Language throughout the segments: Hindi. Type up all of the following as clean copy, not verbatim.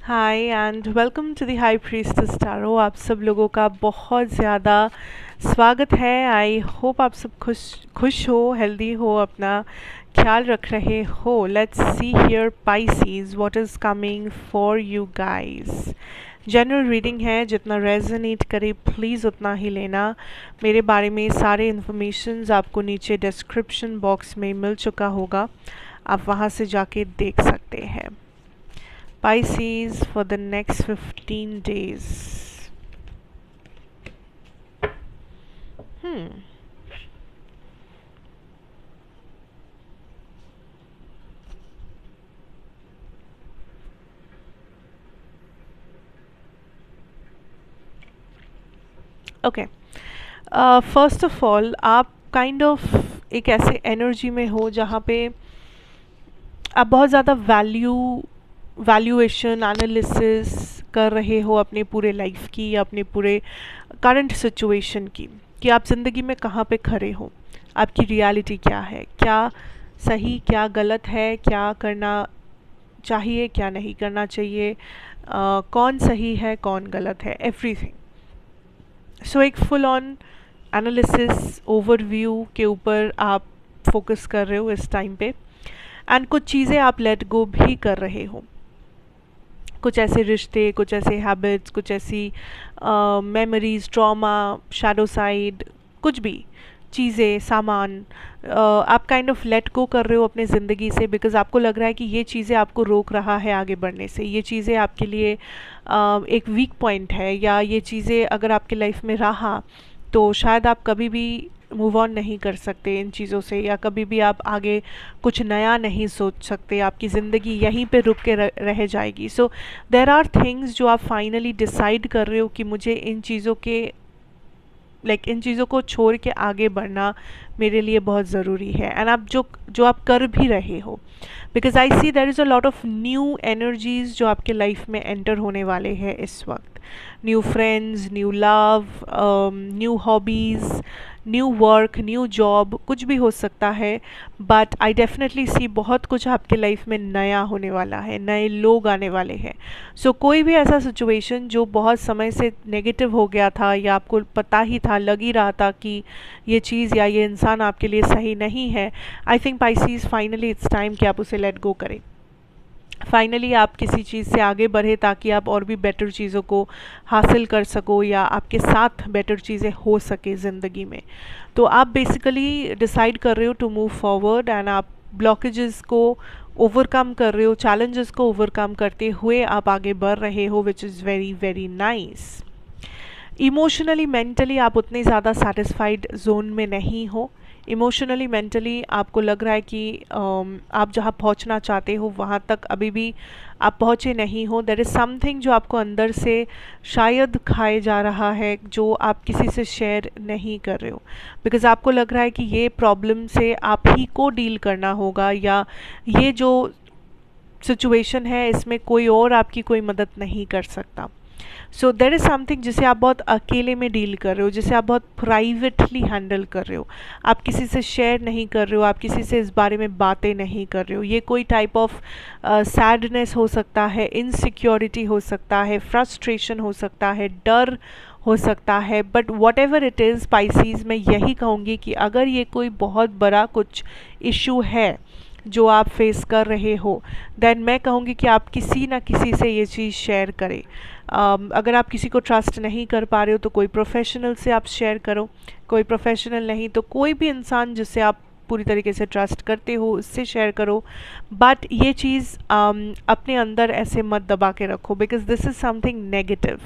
Hi and welcome to the high priestess tarot. आप सब लोगों का बहुत ज़्यादा स्वागत है। आई होप आप सब खुश हो, हेल्दी हो, अपना ख्याल रख रहे हो। Let's see here Pisces what is coming for you guys. General reading है, जितना रेजोनेट करे प्लीज़ उतना ही लेना। मेरे बारे में सारे इन्फॉर्मेशंस आपको नीचे डिस्क्रिप्शन बॉक्स में मिल चुका होगा, आप वहाँ से जाके देख सकते हैं। Pisces for the next 15 days. Hmm. Okay, first of all आप काइंड ऑफ एक ऐसे एनर्जी में हो जहाँ पे आप बहुत ज़्यादा वैल्यूएशन एनालिसिस कर रहे हो अपने पूरे लाइफ की या अपने पूरे करंट सिचुएशन की, कि आप ज़िंदगी में कहाँ पे खड़े हो, आपकी रियलिटी क्या है, क्या सही क्या गलत है, क्या करना चाहिए क्या नहीं करना चाहिए, कौन सही है कौन गलत है, एवरीथिंग। सो एक फुल ऑन एनालिसिस ओवरव्यू के ऊपर आप फोकस कर रहे हो इस टाइम पे। एंड कुछ चीज़ें आप लेट गो भी कर रहे हो, कुछ ऐसे रिश्ते, कुछ ऐसे हैबिट्स, कुछ ऐसी मेमोरीज, ट्रॉमा, शैडो साइड, कुछ भी चीज़ें, सामान आप काइंड ऑफ लेट गो कर रहे हो अपने ज़िंदगी से, बिकॉज आपको लग रहा है कि ये चीज़ें आपको रोक रहा है आगे बढ़ने से, ये चीज़ें आपके लिए एक वीक पॉइंट है, या ये चीज़ें अगर आपके लाइफ में रहा तो शायद आप कभी भी मूव ऑन नहीं कर सकते इन चीज़ों से, या कभी भी आप आगे कुछ नया नहीं सोच सकते, आपकी ज़िंदगी यहीं पे रुक के रह जाएगी। सो देर आर थिंग्स जो आप फाइनली डिसाइड कर रहे हो कि मुझे इन चीज़ों के इन चीज़ों को छोड़ के आगे बढ़ना मेरे लिए बहुत ज़रूरी है। एंड आप जो जो आप कर भी रहे हो, because I see there is a lot of new energies जो आपके लाइफ में एंटर होने वाले हैं इस वक्त। New friends, new love, new hobbies, new work, new job, कुछ भी हो सकता है। बट आई डेफिनेटली सी बहुत कुछ आपके लाइफ में नया होने वाला है, नए लोग आने वाले हैं। सो कोई भी ऐसा सिचुएशन जो बहुत समय से नेगेटिव हो गया था, या आपको पता ही था, लग ही रहा था कि ये चीज़ या ये इंसान आपके लिए सही नहीं है, I think Pisces finally it's time कि आप उसे लेट गो करें। फाइनली आप किसी चीज़ से आगे बढ़े ताकि आप और भी बेटर चीज़ों को हासिल कर सको, या आपके साथ बेटर चीज़ें हो सके ज़िंदगी में। तो आप बेसिकली डिसाइड कर रहे हो टू मूव फॉरवर्ड, एंड आप ब्लॉकेजेस को ओवरकम कर रहे हो, चैलेंजेस को ओवरकम करते हुए आप आगे बढ़ रहे हो, which is very very nice. Emotionally, mentally आप उतने ज़्यादा सेटिस्फाइड जोन में नहीं हो। इमोशनली, मेंटली आपको लग रहा है कि आप जहाँ पहुँचना चाहते हो वहाँ तक अभी भी आप पहुँचे नहीं हो। देयर इज़ समथिंग जो आपको अंदर से शायद खाए जा रहा है, जो आप किसी से शेयर नहीं कर रहे हो, बिकॉज़ आपको लग रहा है कि ये प्रॉब्लम से आप ही को डील करना होगा, या ये जो सिचुएशन है इसमें कोई और आपकी कोई मदद नहीं कर सकता। सो देर इज़ समथिंग जिसे आप बहुत अकेले में डील कर रहे हो, जिसे आप बहुत प्राइवेटली हैंडल कर रहे हो, आप किसी से शेयर नहीं कर रहे हो, आप किसी से इस बारे में बातें नहीं कर रहे हो। ये कोई टाइप ऑफ सैडनेस हो सकता है, इनसिक्योरिटी हो सकता है, फ्रस्ट्रेशन हो सकता है, डर हो सकता है, but whatever it is pieces, मैं यही कहूँगी कि अगर ये कोई बहुत बड़ा कुछ इशू है जो आप फेस कर रहे हो, देन मैं कहूँगी कि आप किसी ना किसी से ये चीज़ शेयर करें। अगर आप किसी को ट्रस्ट नहीं कर पा रहे हो तो कोई प्रोफेशनल से आप शेयर करो, कोई प्रोफेशनल नहीं तो कोई भी इंसान जिससे आप पूरी तरीके से ट्रस्ट करते हो उससे शेयर करो। बट ये चीज़ अपने अंदर ऐसे मत दबा के रखो, because this is something negative.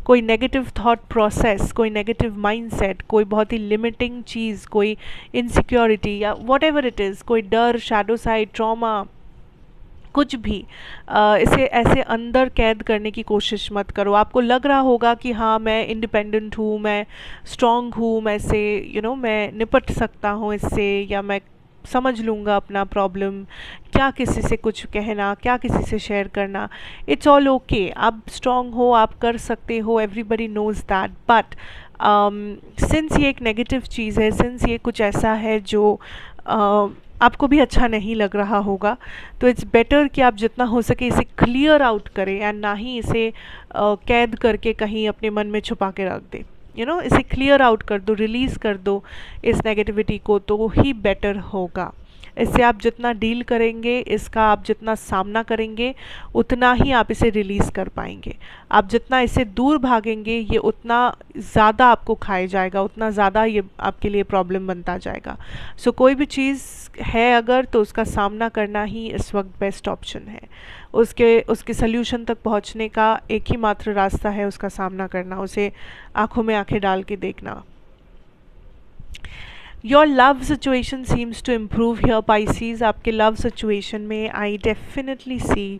कोई नेगेटिव थॉट प्रोसेस, कोई नेगेटिव माइंडसेट, कोई बहुत ही लिमिटिंग चीज़, कोई इनसिक्योरिटी या वॉट एवर इट इज़, कोई डर, शैडो साइड, ट्रॉमा, कुछ भी इसे ऐसे अंदर कैद करने की कोशिश मत करो। आपको लग रहा होगा कि हाँ मैं इंडिपेंडेंट हूँ, मैं स्ट्रॉन्ग हूँ, मैं इसे मैं निपट सकता हूँ इससे, या मैं समझ लूँगा अपना प्रॉब्लम, क्या किसी से कुछ कहना, क्या किसी से शेयर करना, इट्स ऑल ओके। आप स्ट्रॉन्ग हो, आप कर सकते हो, everybody nose that. But since ये एक नेगेटिव चीज़ है, सिंस ये कुछ ऐसा है जो आपको भी अच्छा नहीं लग रहा होगा। तो इट्स बेटर कि आप जितना हो सके इसे क्लियर आउट करें एंड ना ही इसे कैद करके कहीं अपने मन में छुपा के रख दें। इसे क्लियर आउट कर दो, रिलीज़ कर दो इस नेगेटिविटी को, तो ही बेटर होगा। इससे आप जितना डील करेंगे, इसका आप जितना सामना करेंगे, उतना ही आप इसे रिलीज़ कर पाएंगे। आप जितना इससे दूर भागेंगे, ये उतना ज़्यादा आपको खाए जाएगा, उतना ज़्यादा ये आपके लिए प्रॉब्लम बनता जाएगा। सो कोई भी चीज़ है अगर, तो उसका सामना करना ही इस वक्त बेस्ट ऑप्शन है। उसके सल्यूशन तक पहुंचने का एक ही मात्र रास्ता है उसका सामना करना, उसे आंखों में आंखें डाल के देखना। Your love situation seems to improve here Pisces. आपके लव सिचुएशन में I definitely see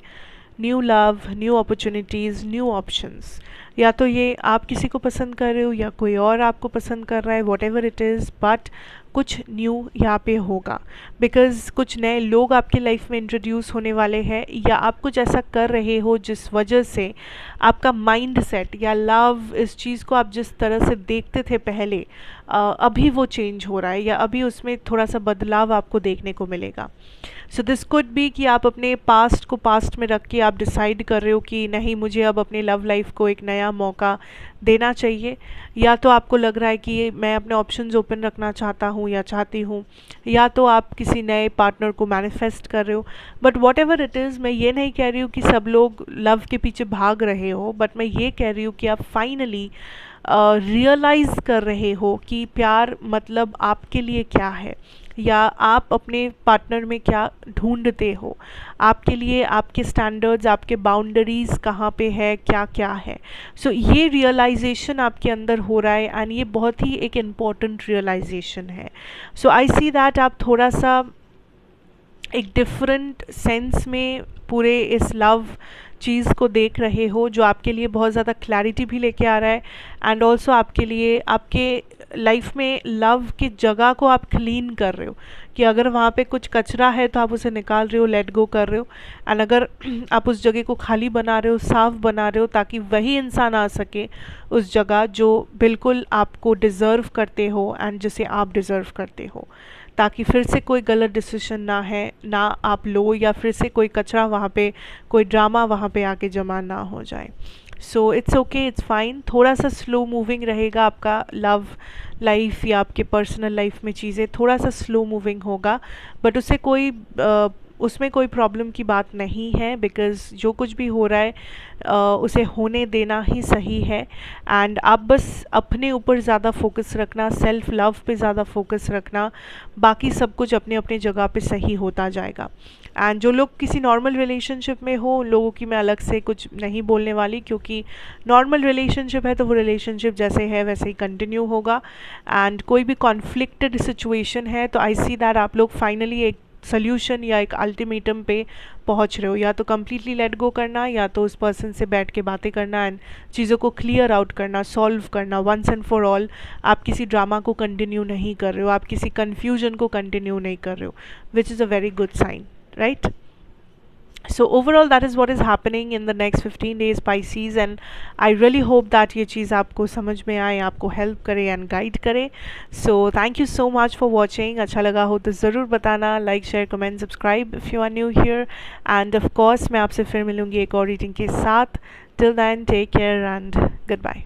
new love, new opportunities, new options. या तो ये आप किसी को पसंद कर रहे हो या कोई और आपको पसंद कर रहा है, what ever it is, but कुछ न्यू यहाँ पे होगा। बिकॉज़ कुछ नए लोग आपके लाइफ में इंट्रोड्यूस होने वाले हैं, या आप कुछ ऐसा कर रहे हो जिस वजह से आपका माइंड सेट या लव, इस चीज़ को आप जिस तरह से देखते थे पहले, अभी वो चेंज हो रहा है, या अभी उसमें थोड़ा सा बदलाव आपको देखने को मिलेगा। सो दिस कुड बी कि आप अपने पास्ट को पास्ट में रख के आप डिसाइड कर रहे हो कि नहीं, मुझे अब अपने लव लाइफ को एक नया मौका देना चाहिए। या तो आपको लग रहा है कि मैं अपने ऑप्शंस ओपन रखना चाहता हूँ या चाहती हूँ, या तो आप किसी नए पार्टनर को मैनिफेस्ट कर रहे हो। But whatever it is, मैं ये नहीं कह रही हूँ कि सब लोग लव के पीछे भाग रहे हो, बट मैं ये कह रही हूँ कि आप फाइनली रियलाइज़ कर रहे हो कि प्यार मतलब आपके लिए क्या है, या आप अपने पार्टनर में क्या ढूंढते हो, आपके लिए आपके स्टैंडर्ड्स, आपके बाउंड्रीज़ कहाँ पे है, क्या क्या है। सो ये रियलाइजेशन आपके अंदर हो रहा है, एंड ये बहुत ही एक इम्पॉर्टेंट रियलाइजेशन है। सो आई सी दैट आप थोड़ा सा एक डिफरेंट सेंस में पूरे इस लव चीज़ को देख रहे हो, जो आपके लिए बहुत ज़्यादा क्लैरिटी भी लेके आ रहा है, एंड ऑल्सो आपके लिए आपके लाइफ में लव की जगह को आप क्लीन कर रहे हो, कि अगर वहाँ पे कुछ कचरा है तो आप उसे निकाल रहे हो, लेट गो कर रहे हो, एंड अगर आप उस जगह को खाली बना रहे हो, साफ बना रहे हो, ताकि वही इंसान आ सके उस जगह जो बिल्कुल आपको डिज़र्व करते हो एंड जिसे आप डिज़र्व करते हो, ताकि फिर से कोई गलत डिसीजन ना आप लो, या फिर से कोई कचरा वहाँ पे, कोई ड्रामा वहाँ पे आके जमा ना हो जाए। So it's okay, it's fine. थोड़ा सा स्लो मूविंग रहेगा आपका लव लाइफ या आपके पर्सनल लाइफ में चीज़ें, थोड़ा सा स्लो मूविंग होगा, बट उसमें कोई प्रॉब्लम की बात नहीं है, बिकॉज़ जो कुछ भी हो रहा है उसे होने देना ही सही है। एंड आप बस अपने ऊपर ज़्यादा फोकस रखना, सेल्फ लव पे ज़्यादा फोकस रखना, बाकी सब कुछ अपने अपने जगह पे सही होता जाएगा। एंड जो लोग किसी नॉर्मल रिलेशनशिप में हो, उन लोगों की मैं अलग से कुछ नहीं बोलने वाली, क्योंकि नॉर्मल रिलेशनशिप है तो वो रिलेशनशिप जैसे है वैसे ही कंटिन्यू होगा। एंड कोई भी कॉन्फ्लिक्टेड सिचुएशन है तो आई सी दैट आप लोग फाइनली एक सोल्यूशन या एक अल्टीमेटम पे पहुंच रहे हो, या तो कम्प्लीटली लेट गो करना, या तो उस पर्सन से बैठ के बातें करना एंड चीज़ों को क्लियर आउट करना, सॉल्व करना वंस एंड फॉर ऑल। आप किसी ड्रामा को कंटिन्यू नहीं कर रहे हो, आप किसी कन्फ्यूजन को कंटिन्यू नहीं कर रहे हो, which is a very good sign, right? So overall that is what is happening in the next 15 days Pisces, and I really hope that ये चीज़ आपको समझ में आए, आपको हेल्प करे एंड गाइड करे। So thank you so much for watching। अच्छा लगा हो तो ज़रूर बताना, like share comment subscribe if you are new here, and of course मैं आपसे फिर मिलूँगी एक और रीडिंग के साथ। Till then take care and good bye.